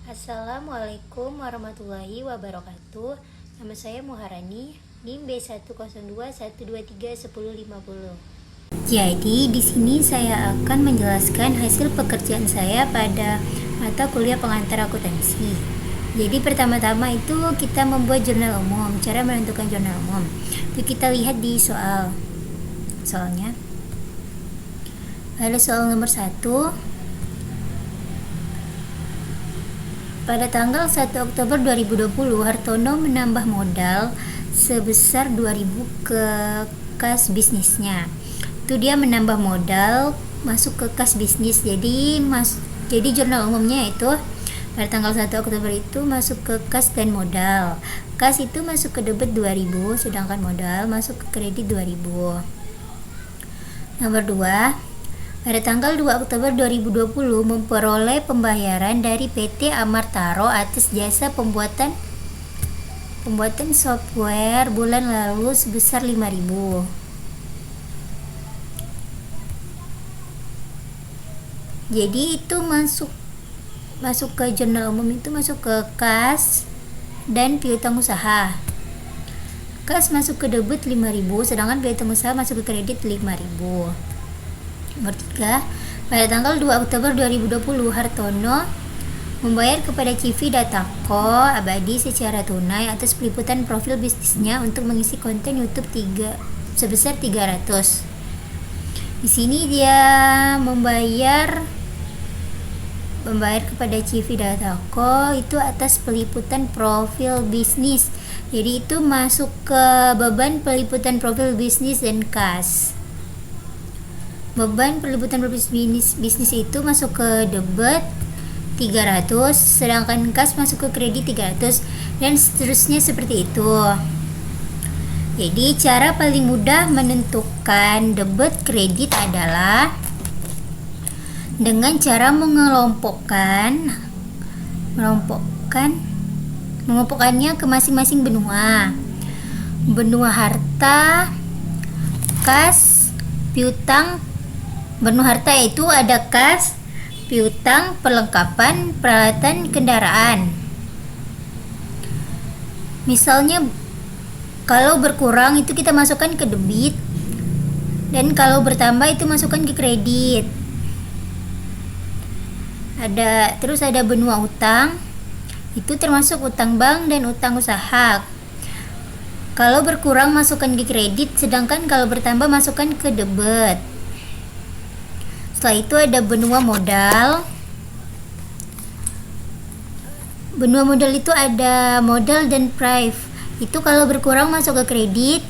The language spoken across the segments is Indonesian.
Assalamualaikum warahmatullahi wabarakatuh. Nama saya Muharani, NIM B102123150. Jadi di sini saya akan menjelaskan hasil pekerjaan saya pada mata kuliah pengantar akuntansi. Jadi pertama-tama itu kita membuat jurnal umum. Cara menentukan jurnal umum itu kita lihat di soalnya. Ada soal nomor 1. Pada tanggal 1 Oktober 2020, Hartono menambah modal sebesar 2.000 ke kas bisnisnya. Itu dia menambah modal masuk ke kas bisnis. Jadi jurnal umumnya itu pada tanggal 1 Oktober itu masuk ke kas dan modal. Kas itu masuk ke debit 2.000, sedangkan modal masuk ke kredit 2.000. Nomor 2. Pada tanggal 2 Oktober 2020 memperoleh pembayaran dari PT Amartaro atas jasa pembuatan software bulan lalu sebesar 5.000. Jadi itu masuk ke jurnal umum, itu masuk ke kas dan piutang usaha. Kas masuk ke debit 5.000, sedangkan piutang usaha masuk ke kredit 5.000. Nomor 3, pada tanggal 2 Oktober 2020 Hartono membayar kepada CV Datako Abadi secara tunai atas peliputan profil bisnisnya untuk mengisi konten YouTube sebesar 300. Di sini dia membayar kepada CV Datako itu atas peliputan profil bisnis. Jadi itu masuk ke beban peliputan profil bisnis dan kas. Beban peliputan bisnis itu masuk ke debit 300, sedangkan kas masuk ke kredit 300, dan seterusnya seperti itu. Jadi cara paling mudah menentukan debit kredit adalah dengan cara mengelompokkannya ke masing-masing benua. Benua harta, kas, piutang. Benua harta itu ada kas, piutang, perlengkapan, peralatan kendaraan. Misalnya kalau berkurang itu kita masukkan ke debit, dan kalau bertambah itu masukkan ke kredit. Terus ada benua utang, itu termasuk utang bank dan utang usaha. Kalau berkurang masukkan ke kredit, sedangkan kalau bertambah masukkan ke debit. Setelah itu ada benua modal. Benua modal itu ada modal dan prive. Itu kalau berkurang masuk ke kredit,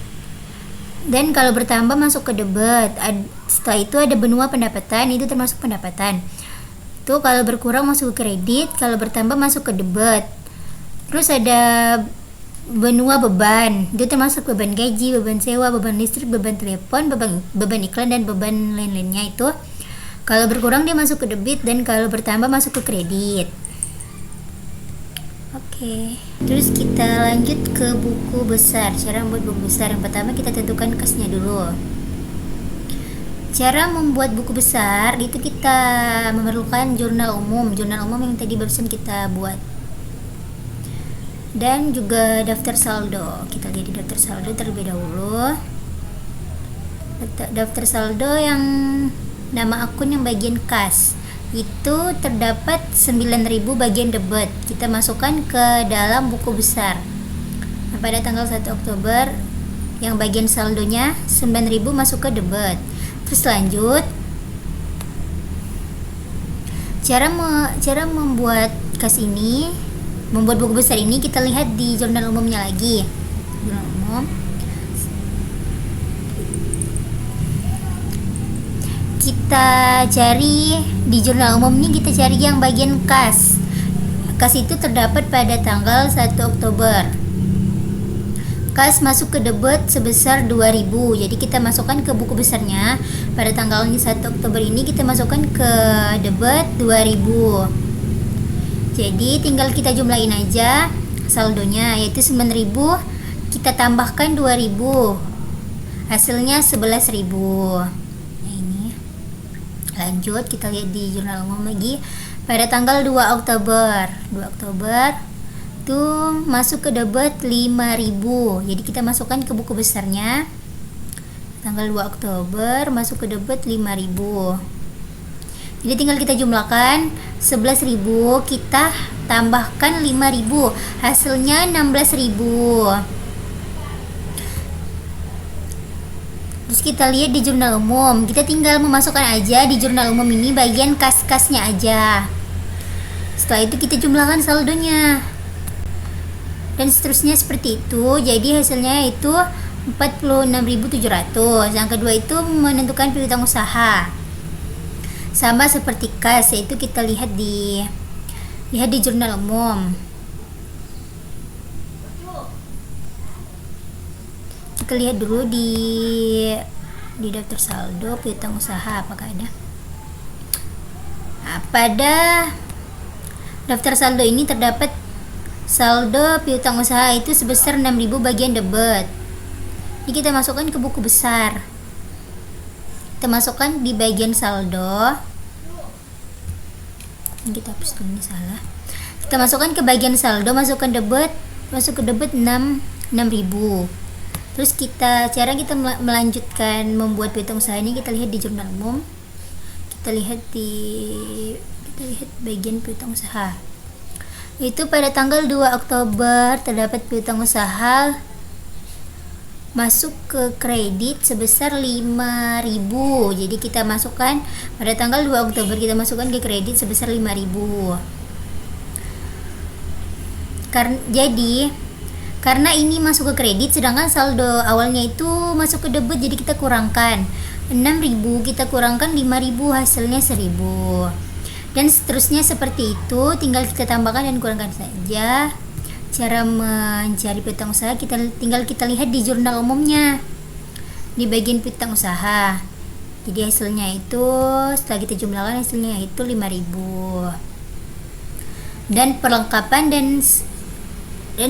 dan kalau bertambah masuk ke debit. Setelah itu ada benua pendapatan, itu termasuk pendapatan. Itu kalau berkurang masuk ke kredit, kalau bertambah masuk ke debit. Terus ada benua beban, itu termasuk beban gaji, beban sewa, beban listrik, beban telepon, beban iklan, dan beban lain-lainnya. Itu kalau berkurang dia masuk ke debit, dan kalau bertambah masuk ke kredit. Oke. Terus kita lanjut ke buku besar. Cara membuat buku besar, yang pertama kita tentukan kasnya dulu. Cara membuat buku besar itu kita memerlukan jurnal umum yang tadi barusan kita buat, dan juga daftar saldo. Kita lihat di daftar saldo terlebih dahulu. Daftar saldo yang nama akun yang bagian kas itu terdapat 9.000 bagian debit. Kita masukkan ke dalam buku besar. Nah, pada tanggal 1 Oktober yang bagian saldonya 9.000 masuk ke debit. Terus lanjut, cara membuat kas ini, membuat buku besar ini kita lihat di jurnal umumnya lagi. Jurnal umum. Kita cari di jurnal umum ini, kita cari yang bagian kas. Kas itu terdapat pada tanggal 1 Oktober. Kas masuk ke debit sebesar 2.000. Jadi kita masukkan ke buku besarnya. Pada tanggal 1 Oktober ini kita masukkan ke debit 2.000. Jadi tinggal kita jumlahin aja saldonya, yaitu 9.000, kita tambahkan 2.000. Hasilnya 11.000. Lanjut kita lihat di jurnal umum lagi. pada tanggal 2 Oktober tuh masuk ke debit 5.000. Jadi kita masukkan ke buku besarnya. Tanggal 2 Oktober masuk ke debit 5.000. Jadi tinggal kita jumlahkan 11.000, kita tambahkan 5.000, hasilnya 16.000. Terus kita lihat di jurnal umum, kita tinggal memasukkan aja di jurnal umum ini bagian kas-kasnya aja. Setelah itu kita jumlahkan saldonya. Dan seterusnya seperti itu. Jadi hasilnya itu 46.700. Yang kedua itu menentukan piutang usaha. Sama seperti kas, yaitu kita lihat di jurnal umum. Kita lihat dulu di daftar saldo piutang usaha apakah ada. Nah, pada daftar saldo ini terdapat saldo piutang usaha itu sebesar 6.000 bagian debit. Ini kita masukkan ke buku besar. Kita masukkan di bagian saldo. Ini kita hapus dulu, ini salah. Kita masukkan ke bagian saldo, masuk ke debit 6.000. Terus cara kita melanjutkan membuat piutang usaha ini kita lihat di jurnal umum. Kita lihat bagian piutang usaha. Itu pada tanggal 2 Oktober terdapat piutang usaha masuk ke kredit sebesar 5.000. Jadi kita masukkan pada tanggal 2 Oktober kita masukkan ke kredit sebesar 5.000. Karena ini masuk ke kredit sedangkan saldo awalnya itu masuk ke debit, jadi kita kurangkan 6.000, kita kurangkan 5.000, hasilnya 1.000. Dan seterusnya seperti itu, tinggal kita tambahkan dan kurangkan saja. Cara mencari piutang usaha tinggal kita lihat di jurnal umumnya di bagian piutang usaha. Jadi hasilnya itu setelah kita jumlahkan hasilnya itu 5.000. Dan perlengkapan dan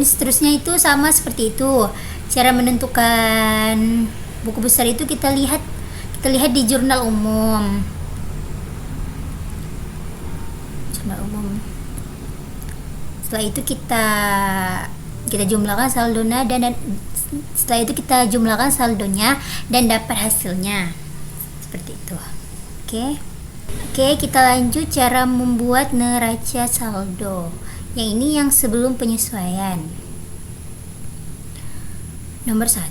seterusnya itu sama seperti itu. Cara menentukan buku besar itu kita lihat di jurnal umum. Setelah itu kita jumlahkan saldonya dan setelah itu kita jumlahkan saldonya dan dapat hasilnya seperti itu. Oke, kita lanjut cara membuat neraca saldo. Yang ini yang sebelum penyesuaian. Nomor 1,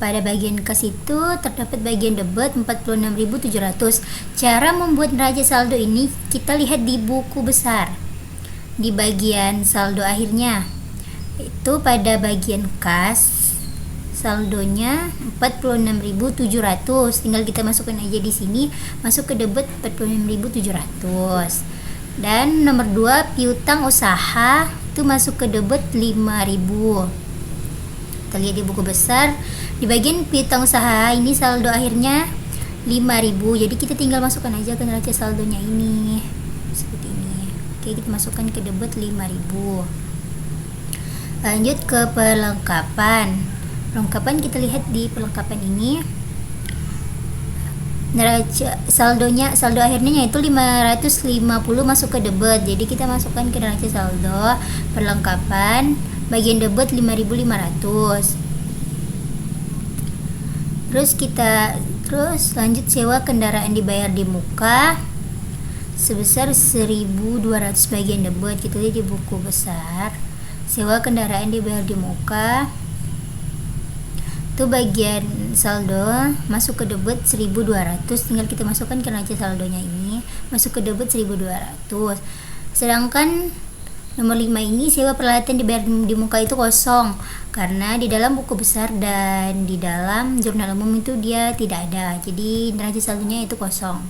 pada bagian kas itu terdapat bagian debit 46.700. Cara membuat neraca saldo ini kita lihat di buku besar. Di bagian saldo akhirnya. Itu pada bagian kas saldonya 46.700. Tinggal kita masukkan aja di sini, masuk ke debit 46.700. Dan nomor 2, piutang usaha itu masuk ke debit 5.000. Kita lihat di buku besar, di bagian piutang usaha ini saldo akhirnya 5.000. Jadi kita tinggal masukkan aja ke neraca saldonya ini seperti ini. Oke, kita masukkan ke debit 5.000. Lanjut ke perlengkapan. Kita lihat di perlengkapan ini. Neraca saldo akhirnya yaitu 550 masuk ke debit. Jadi kita masukkan ke neraca saldo perlengkapan bagian debit 5.500. Terus lanjut sewa kendaraan dibayar di muka sebesar 1.200 bagian debit. Kita lihat di buku besar. Sewa kendaraan dibayar di muka itu bagian saldo masuk ke debit 1.200. Tinggal kita masukkan ke neraca saldonya ini, masuk ke debit 1.200. Sedangkan nomor 5 ini sewa peralatan dibayar di muka itu kosong karena di dalam buku besar dan di dalam jurnal umum itu dia tidak ada. Jadi neraca saldonya itu kosong.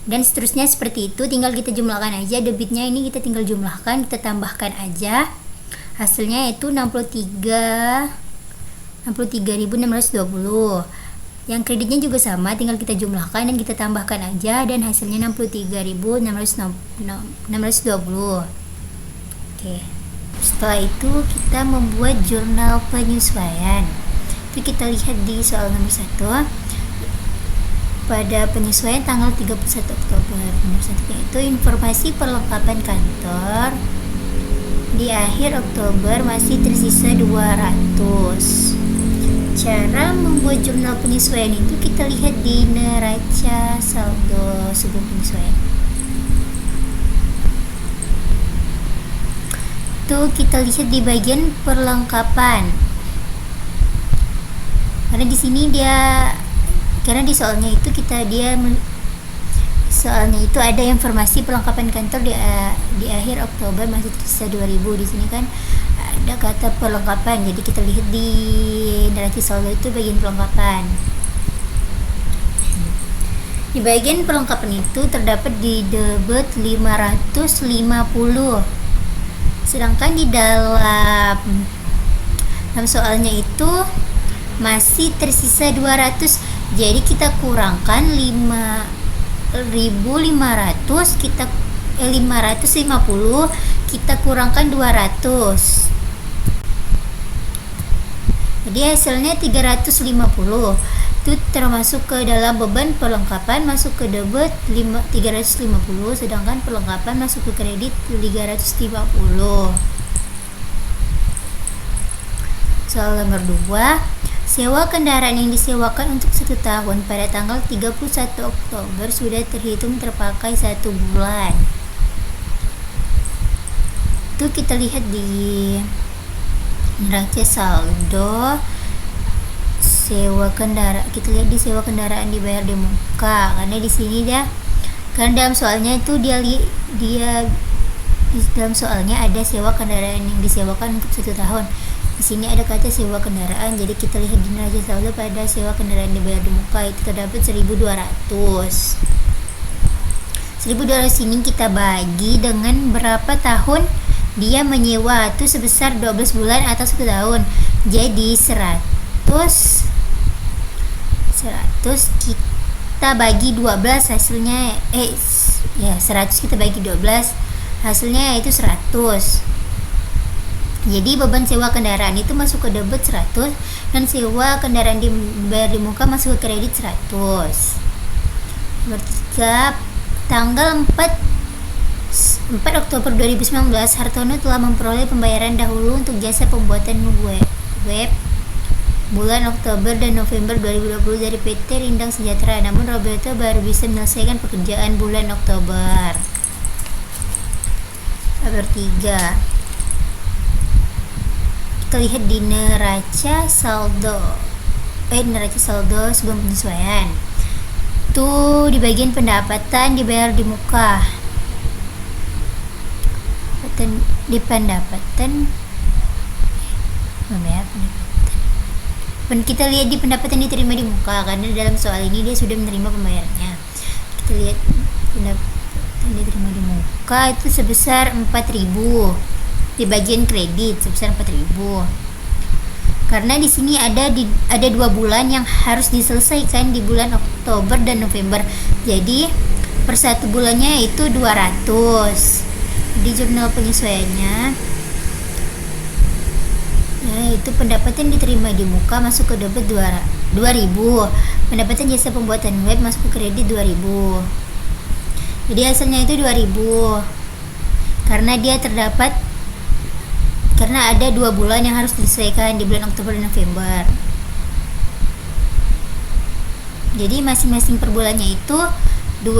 Dan seterusnya seperti itu, tinggal kita jumlahkan aja. Debitnya ini kita tinggal jumlahkan, kita tambahkan aja. Hasilnya itu 63.620. Yang kreditnya juga sama, tinggal kita jumlahkan dan kita tambahkan aja dan hasilnya 63.620. Oke. Setelah itu kita membuat jurnal penyesuaian. Itu kita lihat di soal nomor 1. pada penyesuaian tanggal 31 Oktober. Nomor 1 itu informasi perlengkapan kantor. Di akhir Oktober masih tersisa 200. Cara membuat jurnal penyesuaian itu kita lihat di neraca saldo sebelum penyesuaian. Itu kita lihat di bagian perlengkapan. Karena di sini karena di soalnya itu soalnya itu ada informasi perlengkapan kantor di akhir Oktober masih tersisa 2000. Di sini kan ada kata perlengkapan, jadi kita lihat di neraca saldo itu bagian perlengkapan. Di bagian perlengkapan itu terdapat di debit 550, sedangkan di dalam soalnya itu masih tersisa 200. Jadi kita kurangkan 5.500, 550 kita kurangkan 200. Jadi hasilnya 350. Itu termasuk ke dalam beban perlengkapan, masuk ke debit 350, sedangkan perlengkapan masuk ke kredit 350. Soal nomor 2, sewa kendaraan yang disewakan untuk 1 tahun pada tanggal 31 Oktober sudah terhitung terpakai 1 bulan. Itu kita lihat di neraca saldo sewa kendaraan. Kita lihat di sewa kendaraan dibayar di muka, karena di sini karena dalam soalnya itu di dalam soalnya ada sewa kendaraan yang disewakan untuk 1 tahun. Di sini ada kata sewa kendaraan, jadi kita lihat di neraca saldo pada sewa kendaraan dibayar di muka itu terdapat 1.200. 1.200 ini kita bagi dengan berapa tahun dia menyewa, itu sebesar 12 bulan atau 1 tahun. Jadi 100 kita bagi 12 hasilnya 100 kita bagi 12 hasilnya yaitu 100. Jadi beban sewa kendaraan itu masuk ke debit 100 dan sewa kendaraan dibayar di muka masuk ke kredit 100. Nomor 3, tanggal 4 Oktober 2019 Hartono telah memperoleh pembayaran dahulu untuk jasa pembuatan web bulan Oktober dan November 2020 dari PT Rindang Sejahtera. Namun Roberto baru bisa menyelesaikan pekerjaan bulan Oktober. Nomor 3, kita lihat di neraca saldo sebelum penyesuaian. Itu di bagian pendapatan dibayar di muka. Kita lihat di pendapatan diterima di muka, karena dalam soal ini dia sudah menerima pembayarannya. Kita lihat pendapatan diterima di muka itu sebesar 4.000. Di bagian kredit sebesar 4.000. Karena di sini ada 2 bulan yang harus diselesaikan di bulan Oktober dan November. Jadi per 1 bulannya itu 200. Di jurnal penyesuaiannya itu pendapatan diterima di muka masuk ke debit 2.000. Pendapatan jasa pembuatan web masuk ke kredit 2.000. Jadi hasilnya itu 2.000. Karena ada 2 bulan yang harus diselesaikan di bulan Oktober dan November. Jadi masing-masing per bulannya itu 2.000.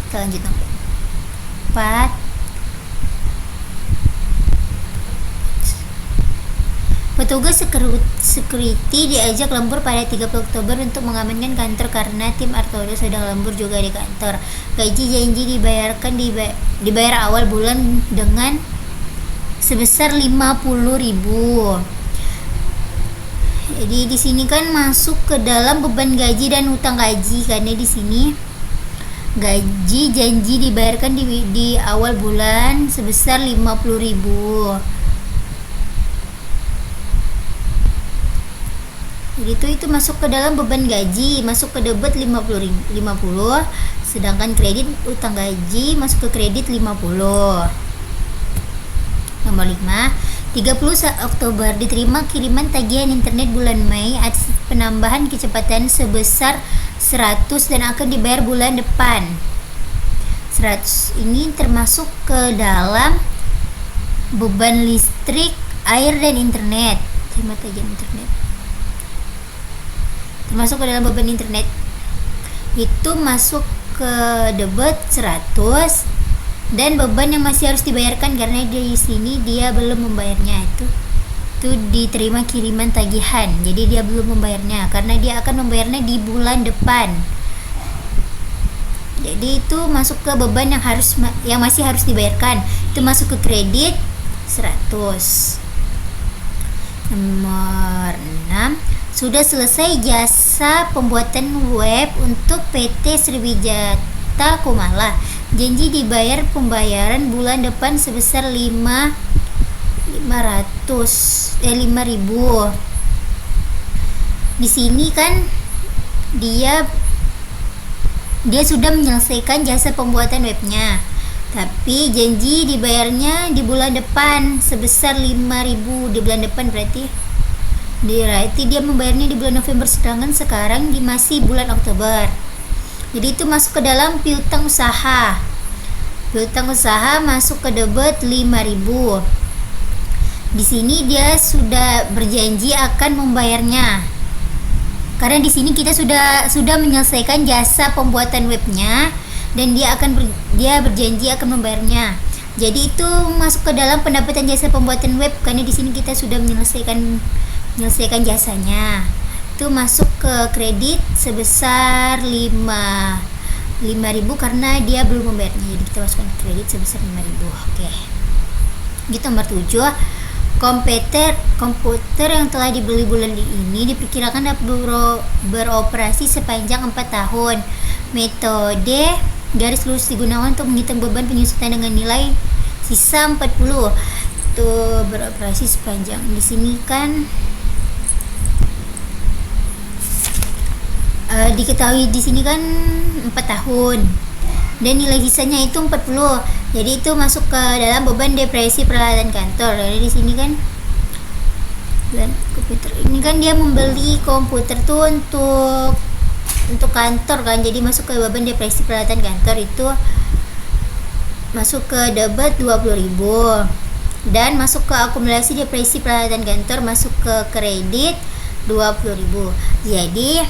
Kita lanjut nomor 4. Petugas security diajak lembur pada 30 Oktober untuk mengamankan kantor karena tim Artodo sedang lembur juga di kantor. Gaji janji dibayar awal bulan dengan sebesar 50.000. Jadi di sini kan masuk ke dalam beban gaji dan utang gaji, karena di sini gaji janji dibayarkan di awal bulan sebesar 50.000. Jadi itu masuk ke dalam beban gaji, masuk ke debit 50, sedangkan kredit utang gaji masuk ke kredit 50. Nomor 5, 30 Oktober diterima kiriman tagihan internet bulan Mei penambahan kecepatan sebesar 100 dan akan dibayar bulan depan. 100 ini termasuk ke dalam beban listrik, air, dan internet. Terima tagihan internet. Termasuk ke dalam beban internet. Itu masuk ke debit 100 dan beban yang masih harus dibayarkan karena di sini dia belum membayarnya itu diterima kiriman tagihan. Jadi dia belum membayarnya karena dia akan membayarnya di bulan depan. Jadi itu masuk ke beban yang masih harus dibayarkan. Itu masuk ke kredit 100. Nomor 6, sudah selesai jasa pembuatan web untuk PT Sriwijata Kumala. Janji dibayar pembayaran bulan depan sebesar 5.000. Di sini kan dia sudah menyelesaikan jasa pembuatan webnya, tapi janji dibayarnya di bulan depan sebesar 5.000 di bulan depan, berarti dia membayarnya di bulan November, sedangkan sekarang masih bulan Oktober. Jadi itu masuk ke dalam piutang usaha. Piutang usaha masuk ke debit 5.000. Di sini dia sudah berjanji akan membayarnya. Karena di sini kita sudah menyelesaikan jasa pembuatan webnya dan dia berjanji akan membayarnya. Jadi itu masuk ke dalam pendapatan jasa pembuatan web karena di sini kita sudah menyelesaikan jasanya. Itu masuk ke kredit sebesar 5.000 karena dia belum membayarnya. Jadi kita masukkan kredit sebesar 5.000. Oke. Gitu nomor 7. Komputer yang telah dibeli bulan ini diperkirakan dapat beroperasi sepanjang 4 tahun. Metode garis lurus digunakan untuk menghitung beban penyusutan dengan nilai sisa 40. Itu beroperasi sepanjang, di sini kan diketahui di sini kan 4 tahun dan nilai sisanya itu 40. Jadi itu masuk ke dalam beban depresi peralatan kantor. Jadi di sini kan komputer ini kan dia membeli komputer tuh untuk kantor kan. Jadi masuk ke beban depresi peralatan kantor, itu masuk ke debit 20.000 dan masuk ke akumulasi depresi peralatan kantor, masuk ke kredit 20.000. Jadi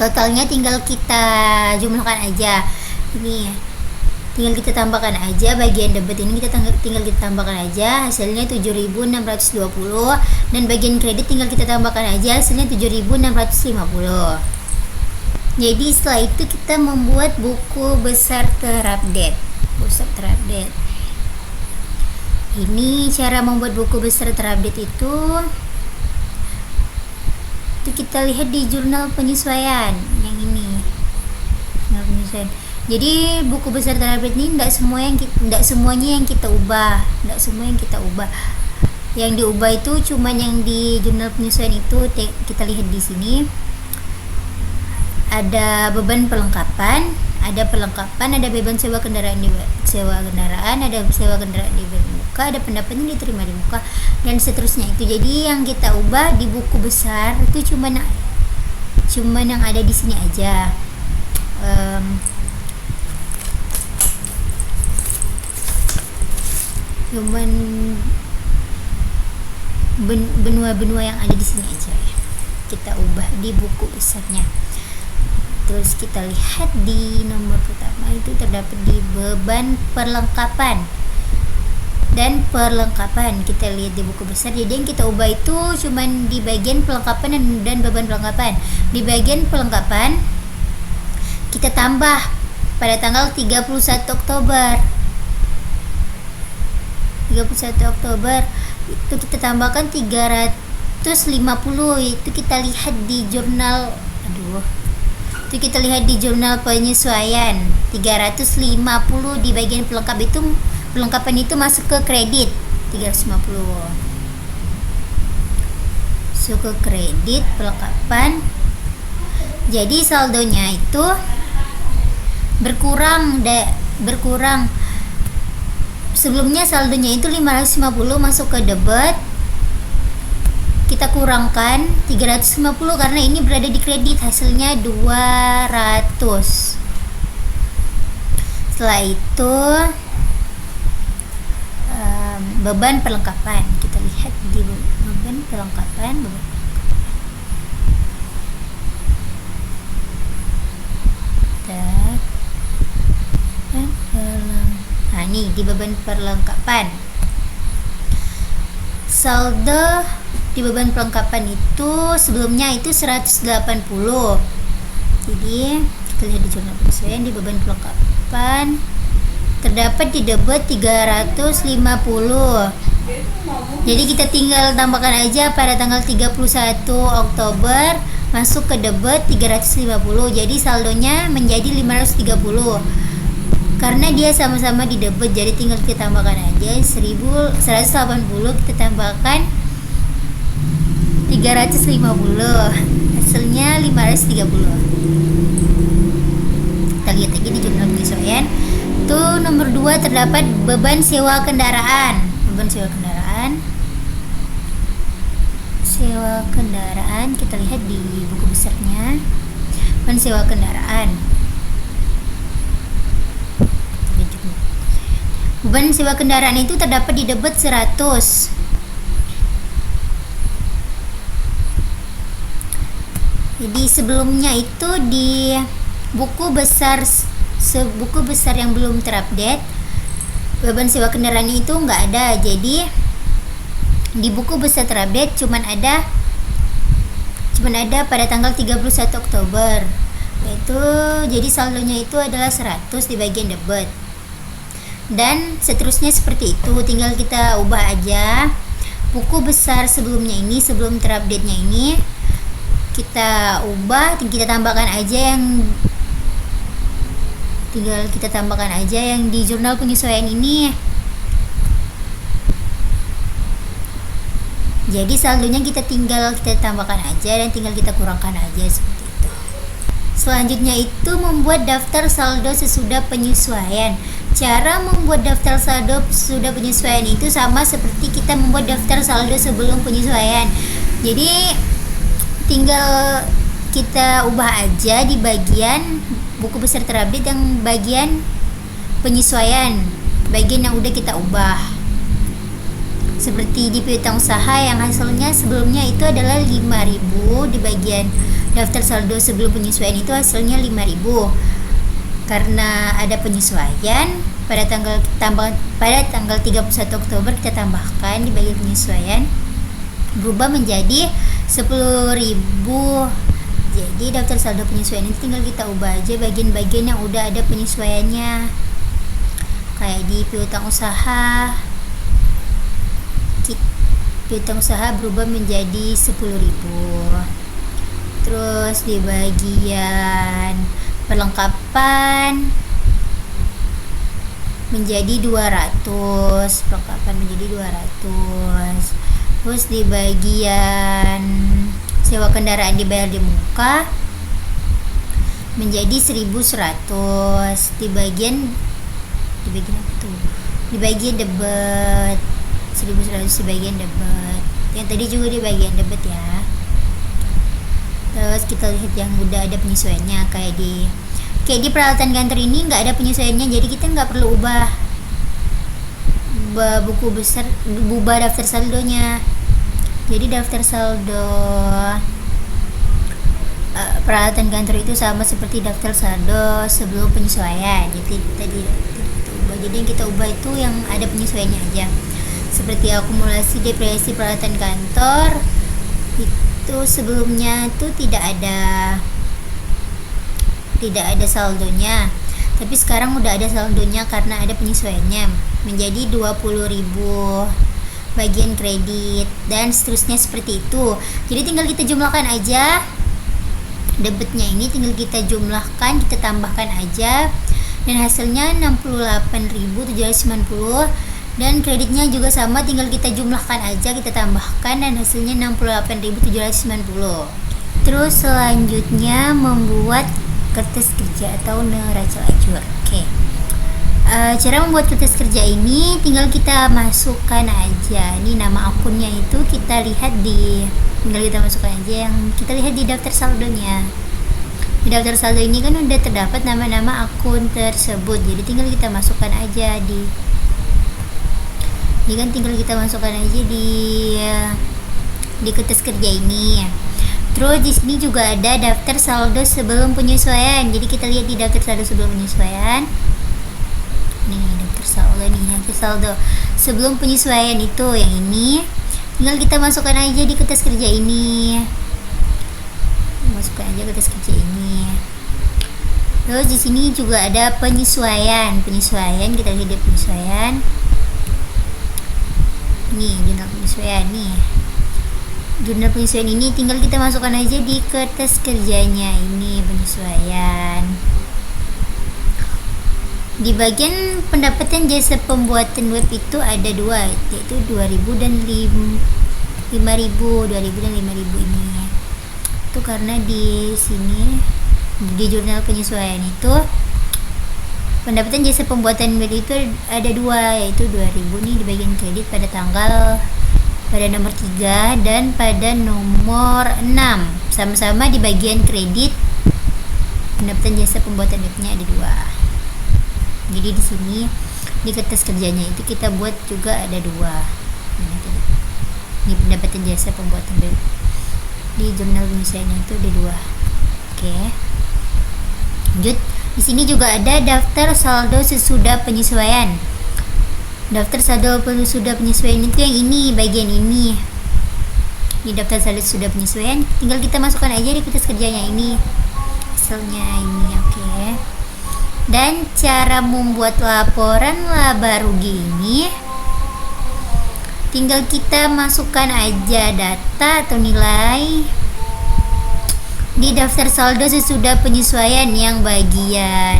totalnya tinggal kita jumlahkan aja. Ini tinggal kita tambahkan aja bagian debit ini, tinggal kita tambahkan aja hasilnya 7.620 dan bagian kredit tinggal kita tambahkan aja hasilnya 7.650. Jadi setelah itu kita membuat buku besar terupdate. Ini cara membuat buku besar terupdate itu kita lihat di jurnal penyesuaian yang ini. Jurnal penyesuaian. Jadi buku besar terupdate ini tidak semuanya yang kita ubah. Yang diubah itu cuman yang di jurnal penyesuaian itu. Kita lihat di sini ada beban pelengkapan, ada beban sewa kendaraan, ada sewa kendaraan di muka, ada pendapatan diterima di muka, dan seterusnya itu. Jadi yang kita ubah di buku besar itu cuman yang ada di sini aja. Cuman benua-benua yang ada di sini aja kita ubah di buku besarnya. Terus kita lihat di nomor pertama itu terdapat di beban perlengkapan dan perlengkapan. Kita lihat di buku besar. Jadi yang kita ubah itu cuman di bagian perlengkapan dan beban perlengkapan. Di bagian perlengkapan kita tambah pada tanggal 31 Oktober itu kita tambahkan 350. Itu kita lihat di jurnal penyesuaian 350 di bagian perlengkapan itu masuk ke kredit 350. Masuk ke kredit perlengkapan. Jadi saldonya itu berkurang. Sebelumnya saldonya itu 550 masuk ke debit, kita kurangkan 350 karena ini berada di kredit, hasilnya 200. Setelah itu beban perlengkapan, kita lihat di beban perlengkapan. Nah, ini di beban perlengkapan. Saldo di beban perlengkapan itu sebelumnya itu 180. Jadi kita lihat di jurnal penyesuaian di beban perlengkapan terdapat di debit 350. Jadi kita tinggal tambahkan aja pada tanggal 31 Oktober masuk ke debit 350. Jadi saldonya menjadi 530. Karena dia sama-sama di debit, jadi tinggal kita tambahkan aja 180, kita tambahkan 350, hasilnya 530. Kita lihat lagi di jurnal penyesuaian. Tuh nomor 2 terdapat beban sewa kendaraan. Sewa kendaraan, kita lihat di buku besarnya. Beban sewa kendaraan. Beban sewa kendaraan itu terdapat di debit 100. Jadi sebelumnya itu di buku besar yang belum terupdate, beban sewa kendaraan itu nggak ada. Jadi di buku besar terupdate cuman ada pada tanggal 31 Oktober. Yaitu jadi saldonya itu adalah 100 di bagian debit. Dan seterusnya seperti itu, tinggal kita ubah aja buku besar sebelumnya ini, sebelum terupdate-nya ini kita ubah, tinggal kita tambahkan aja yang di jurnal penyesuaian ini. Jadi saldonya kita tambahkan aja dan tinggal kita kurangkan aja seperti itu. Selanjutnya itu membuat daftar saldo sesudah penyesuaian. Cara membuat daftar saldo sesudah penyesuaian itu sama seperti kita membuat daftar saldo sebelum penyesuaian. Jadi tinggal kita ubah aja di bagian buku besar terupdate yang bagian penyesuaian, bagian yang udah kita ubah. Seperti di piutang usaha yang hasilnya sebelumnya itu adalah 5.000, di bagian daftar saldo sebelum penyesuaian itu hasilnya 5.000. Karena ada penyesuaian pada tanggal 31 Oktober kita tambahkan di bagian penyesuaian berubah menjadi 10.000. Jadi daftar saldo penyesuaian ini tinggal kita ubah aja bagian-bagian yang udah ada penyesuaiannya. Kayak di piutang usaha berubah menjadi 10.000. Terus di bagian perlengkapan menjadi 200, terus di bagian sewa kendaraan dibayar di muka menjadi 1.100, di bagian apa tuh? Di bagian debit 1.100 di bagian debit. Yang tadi juga di bagian debit ya. Terus kita lihat yang udah ada penyesuaiannya, kayak di peralatan kantor ini nggak ada penyesuaiannya, jadi kita nggak perlu ubah buku besar, daftar saldonya. Jadi daftar saldo peralatan kantor itu sama seperti daftar saldo sebelum penyesuaian. Jadi yang kita ubah itu yang ada penyesuaiannya aja, seperti akumulasi depresiasi peralatan kantor itu sebelumnya itu tidak ada saldonya, tapi sekarang udah ada saldonya karena ada penyesuaiannya menjadi 20.000 bagian kredit dan seterusnya seperti itu. Jadi tinggal kita jumlahkan aja debitnya ini, tinggal kita jumlahkan, kita tambahkan aja dan hasilnya 68.790. Dan kreditnya juga sama, tinggal kita jumlahkan aja, kita tambahkan dan hasilnya 68.790. Terus selanjutnya membuat kertas kerja atau neraca lajur. Oke. Cara membuat kertas kerja ini tinggal kita masukkan aja. Ini nama akunnya itu kita lihat tinggal kita masukkan aja yang kita lihat di daftar saldonya. Di daftar saldo ini kan udah terdapat nama-nama akun tersebut, jadi tinggal kita masukkan aja ini kan tinggal kita masukkan aja di kertas kerja ini. Terus di sini juga ada daftar saldo sebelum penyesuaian. Jadi kita lihat di daftar saldo sebelum penyesuaian. Nih daftar saldo sebelum penyesuaian itu yang ini. Tinggal kita masukkan aja di kertas kerja ini. Masukkan aja kertas kerja ini. Terus di sini juga ada penyesuaian. Kita lihat di penyesuaian. Nih jurnal penyesuaian nih. Jurnal penyesuaian ini tinggal kita masukkan aja di kertas kerjanya ini penyesuaian. Di bagian pendapatan jasa pembuatan web itu ada dua, yaitu 2000 dan 5000 ini. Itu karena di sini di jurnal penyesuaian itu pendapatan jasa pembuatan web itu ada dua, yaitu 2000 nih di bagian kredit pada nomor 3 dan pada nomor 6. Sama-sama di bagian kredit pendapatan jasa pembuatan webnya ada dua. Jadi di sini di kertas kerjanya itu kita buat juga ada dua. Ini pendapatan jasa pembuatan web. Di jurnal penyesuaiannya itu ada dua. Oke. Lanjut. Di sini juga ada daftar saldo sesudah penyesuaian. Daftar saldo sesudah penyesuaian itu yang ini, bagian ini. Di daftar saldo sesudah penyesuaian, tinggal kita masukkan aja di kertas kerjanya ini. Hasilnya ini, oke. Dan cara membuat laporan laba rugi ini tinggal kita masukkan aja data atau nilai di daftar saldo sesudah penyesuaian yang bagian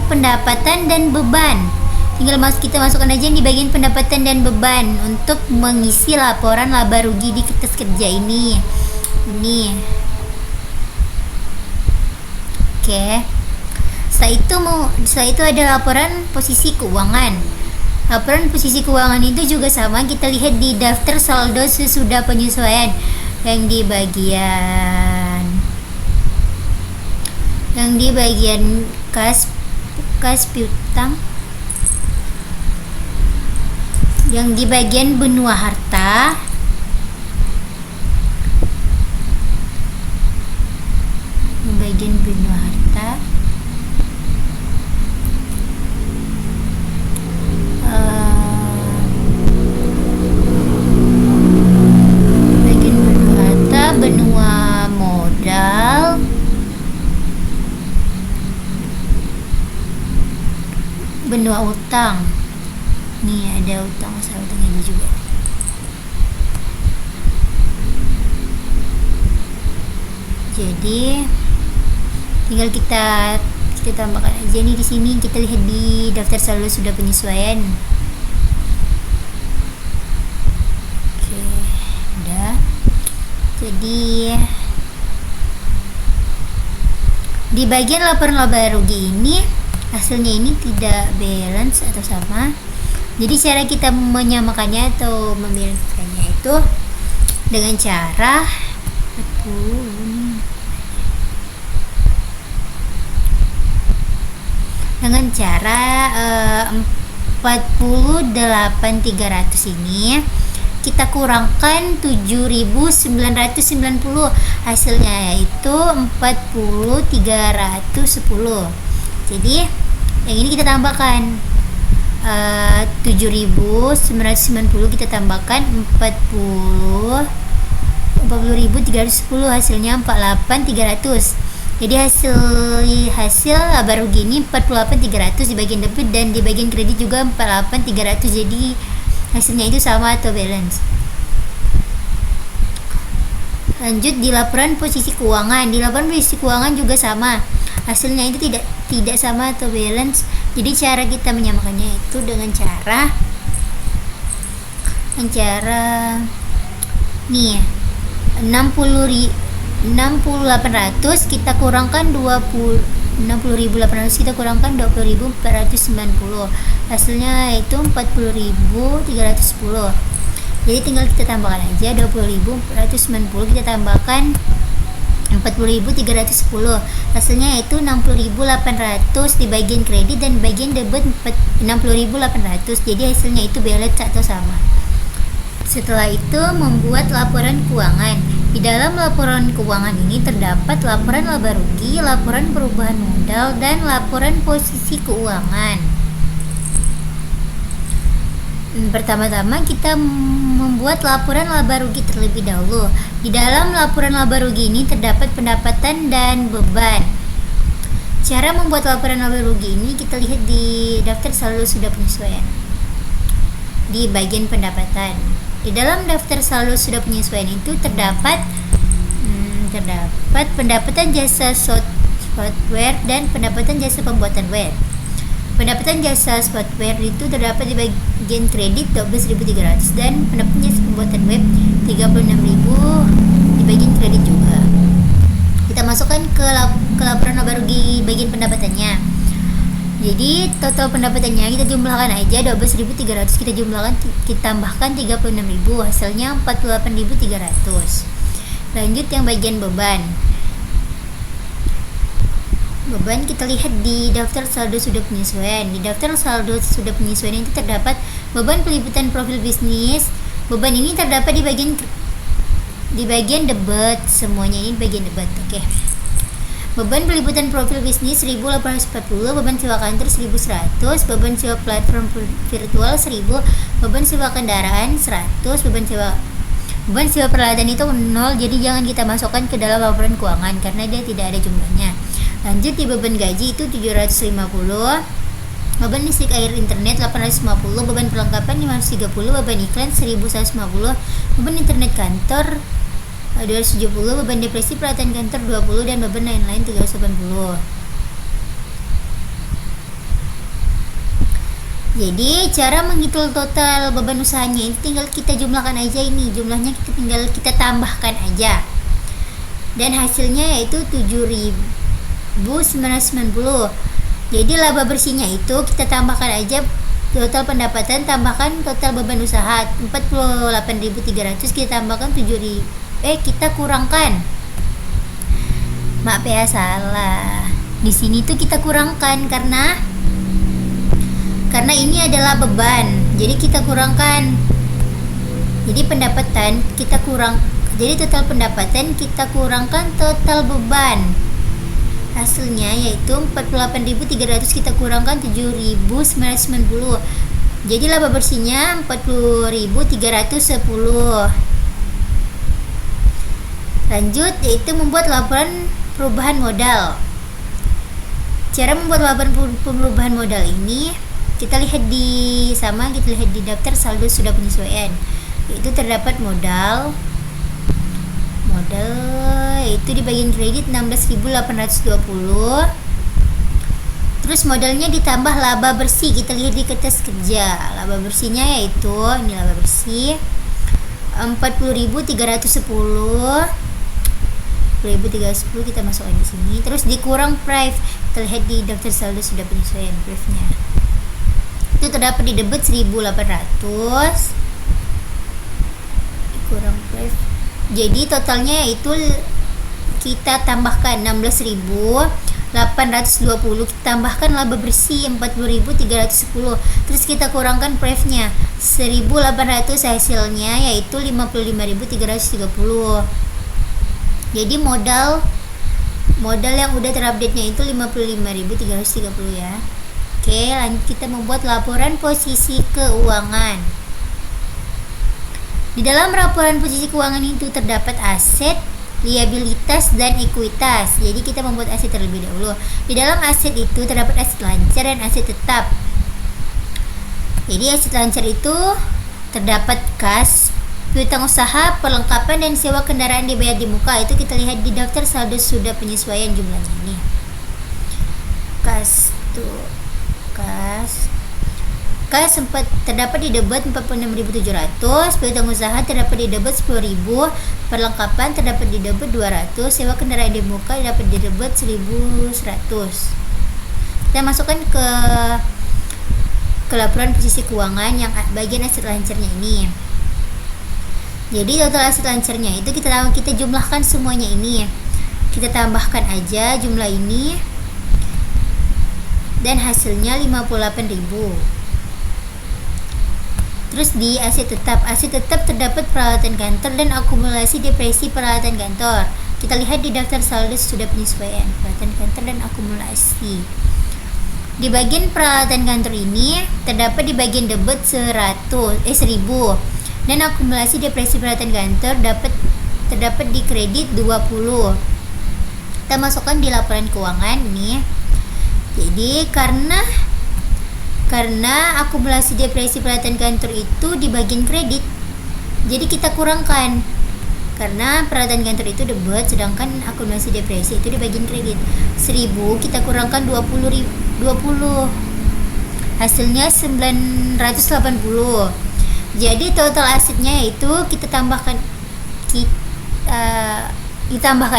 pendapatan dan beban. Tinggal kita masukkan aja di bagian pendapatan dan beban untuk mengisi laporan laba rugi di kertas kerja ini. Oke. Setelah itu ada laporan posisi keuangan. Laporan posisi keuangan itu juga sama, kita lihat di daftar saldo sesudah penyesuaian yang di bagian kas piutang, yang di bagian benua harta, benua modal, benua utang. Nih ada utang ini juga. Jadi tinggal kita tambahkan aja nih di sini. Kita lihat di daftar saldo sudah penyesuaian. Oke, udah. Jadi di bagian laporan laba rugi ini hasilnya ini tidak balance atau sama. Jadi cara kita menyamakannya atau membalancekannya itu dengan cara 48.300 ini kita kurangkan 7.990, hasilnya yaitu 40.310. Jadi yang ini kita tambahkan 7.990, kita tambahkan 40.310, hasilnya 48.300. Jadi hasil laba rugi ini 48.300 di bagian debit, dan di bagian kredit juga 48.300. Jadi hasilnya itu sama atau balance. Lanjut di laporan posisi keuangan. Di laporan posisi keuangan juga sama, hasilnya itu tidak sama atau balance. Jadi cara kita menyamakannya itu dengan cara nih ya, 60.800 kita kurangkan 60.800 kita kurangkan 20.490, hasilnya itu 40.310. Jadi tinggal kita tambahkan aja 20.490 kita tambahkan 40.310, hasilnya itu 60.800 di bagian kredit dan bagian debit 60.800. Jadi hasilnya itu balance atau sama. Setelah itu membuat laporan keuangan. Di dalam laporan keuangan ini terdapat laporan laba rugi, laporan perubahan modal, dan laporan posisi keuangan. Pertama-tama kita membuat laporan laba rugi terlebih dahulu. Di dalam laporan laba rugi ini terdapat pendapatan dan beban. Cara membuat laporan laba rugi ini kita lihat di daftar saldo sudah penyesuaian. Di bagian pendapatan. Di dalam daftar saldo sudah penyesuaian itu terdapat pendapatan jasa software dan pendapatan jasa pembuatan web. Pendapatan jasa software itu terdapat di bagian kredit 12.300 dan pendapatan jasa pembuatan web 36.000 di bagian kredit juga. Kita masukkan ke laporan laba rugi bagian pendapatannya. Jadi total pendapatannya kita jumlahkan aja 12.300, kita tambahkan 36.000, hasilnya 48.300. Lanjut yang bagian beban. Beban kita lihat di daftar saldo sudah penyesuaian. Di daftar saldo sudah penyesuaian itu terdapat beban peliputan profil bisnis. Beban ini terdapat di bagian debit, semuanya ini bagian debit. Oke. Beban peliputan profil bisnis 1.840, beban sewa kantor 1.100, beban sewa platform virtual 1.000, beban sewa kendaraan 100, beban sewa peralatan itu 0, jadi jangan kita masukkan ke dalam laporan keuangan karena dia tidak ada jumlahnya. Lanjut di beban gaji itu 750, beban listrik air internet 850, beban perlengkapan 530, beban iklan 1150, beban internet kantor 270, beban depresi peralatan kantor 20, dan beban lain-lain 380. Jadi cara menghitung total beban usahanya itu tinggal kita jumlahkan aja, ini jumlahnya tinggal kita tambahkan aja, dan hasilnya yaitu 7.990. Jadi laba bersihnya itu kita tambahkan aja total pendapatan tambahkan total beban usaha 48.300, kita tambahkan kita kurangkan, maaf ya salah, di sini tuh kita kurangkan karena ini adalah beban, jadi kita kurangkan, jadi pendapatan kita jadi total pendapatan kita kurangkan total beban, hasilnya yaitu 48.300 kita kurangkan 7.990, jadi laba bersihnya 40.310. Lanjut yaitu membuat laporan perubahan modal. Cara membuat laporan perubahan modal ini kita lihat di daftar saldo sudah penyesuaian. Yaitu terdapat modal itu di bagian kredit 16.820. Terus modalnya ditambah laba bersih, kita lihat di kertas kerja. Laba bersihnya yaitu ini laba bersih 40.310. 1.310 kita masukkan di sini, terus dikurang prive, kita lihat di daftar saldo sudah penyesuaian prive-nya itu terdapat di debit 1.800 dikurang prive, jadi totalnya itu kita tambahkan 16.820, kita tambahkan laba bersih 40.310, terus kita kurangkan prive-nya 1.800, hasilnya yaitu 55.330. Jadi modal yang udah terupdate-nya itu 55.330 ya. Oke, lanjut kita membuat laporan posisi keuangan. Di dalam laporan posisi keuangan itu terdapat aset, liabilitas, dan ekuitas. Jadi kita membuat aset terlebih dahulu. Di dalam aset itu terdapat aset lancar dan aset tetap. Jadi aset lancar itu terdapat kas, piutang usaha, perlengkapan, dan sewa kendaraan dibayar di muka. Itu kita lihat di daftar saldo sudah penyesuaian jumlahnya ini. Kas. sempat terdapat di debit 46.700, piutang usaha terdapat di debit 10.000, perlengkapan terdapat di debit 200, sewa kendaraan di muka terdapat di debit 1.100. Kita masukkan ke laporan posisi keuangan yang bagian aset lancarnya ini. Jadi total aset lancarnya itu kita jumlahkan semuanya ini. Kita tambahkan aja jumlah ini dan hasilnya 58.000. Terus di aset tetap terdapat peralatan kantor dan akumulasi depresi peralatan kantor. Kita lihat di daftar saldo sudah penyesuaian peralatan kantor dan akumulasi. Di bagian peralatan kantor ini terdapat di bagian debit 1.000 dan akumulasi depresi peralatan kantor terdapat di kredit 20. Kita masukkan di laporan keuangan nih. Jadi karena akumulasi depresi peralatan kantor itu di bagian kredit, jadi kita kurangkan, karena peralatan kantor itu debit sedangkan akumulasi depresi itu di bagian kredit. 1.000 kita kurangkan 20, hasilnya 980. Jadi total asetnya itu kita tambahkan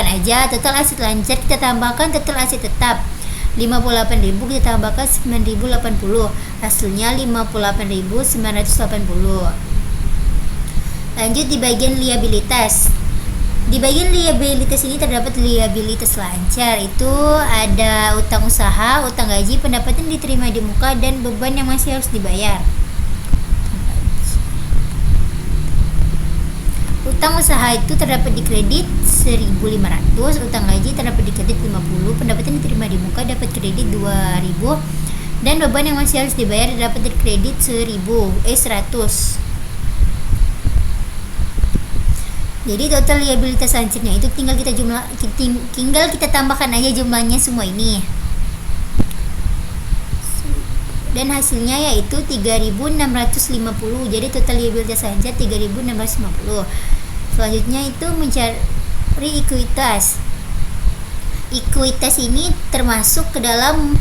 aja total aset lancar, kita tambahkan total aset tetap 58.000, kita tambahkan 9.080, hasilnya 58.980. Lanjut di bagian liabilitas. Di bagian liabilitas ini terdapat liabilitas lancar, itu ada utang usaha, utang gaji, pendapatan diterima di muka, dan beban yang masih harus dibayar. Utang usaha itu terdapat di kredit 1.500, utang gaji terdapat di kredit 50, pendapatan diterima di muka dapat kredit 2.000, dan beban yang masih harus dibayar dapat di kredit 100. Jadi total liabilitas lancirnya itu tinggal kita tambahkan aja jumlahnya semua ini. Dan hasilnya yaitu 3.650. Jadi total liabilitas lancir 3.650. Selanjutnya itu mencari ekuitas. Ekuitas ini termasuk ke dalam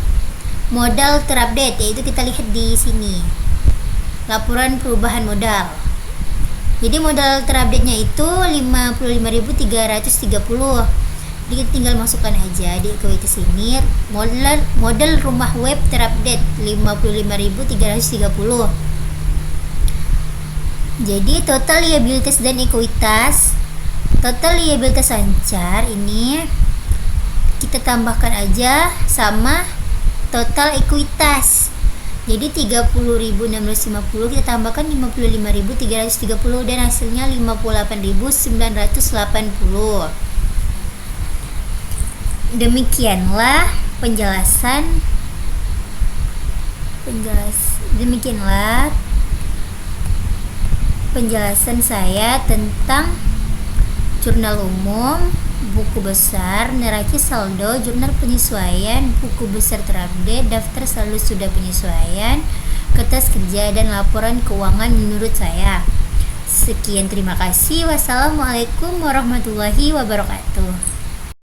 modal terupdate, yaitu kita lihat di sini. Laporan perubahan modal. Jadi modal terupdate-nya itu 55.330. Jadi kita tinggal masukkan aja di ekuitas ini modal rumah web terupdate 55.330. Jadi total liabilitas dan ekuitas, total liabilitas lancar ini kita tambahkan aja sama total ekuitas. Jadi 30.650 kita tambahkan 55.330 dan hasilnya 58.980. Demikianlah penjelasan saya tentang jurnal umum, buku besar, neraca saldo, jurnal penyesuaian, buku besar terupdate, daftar saldo sudah penyesuaian, kertas kerja, dan laporan keuangan menurut saya. Sekian, terima kasih. Wassalamualaikum warahmatullahi wabarakatuh.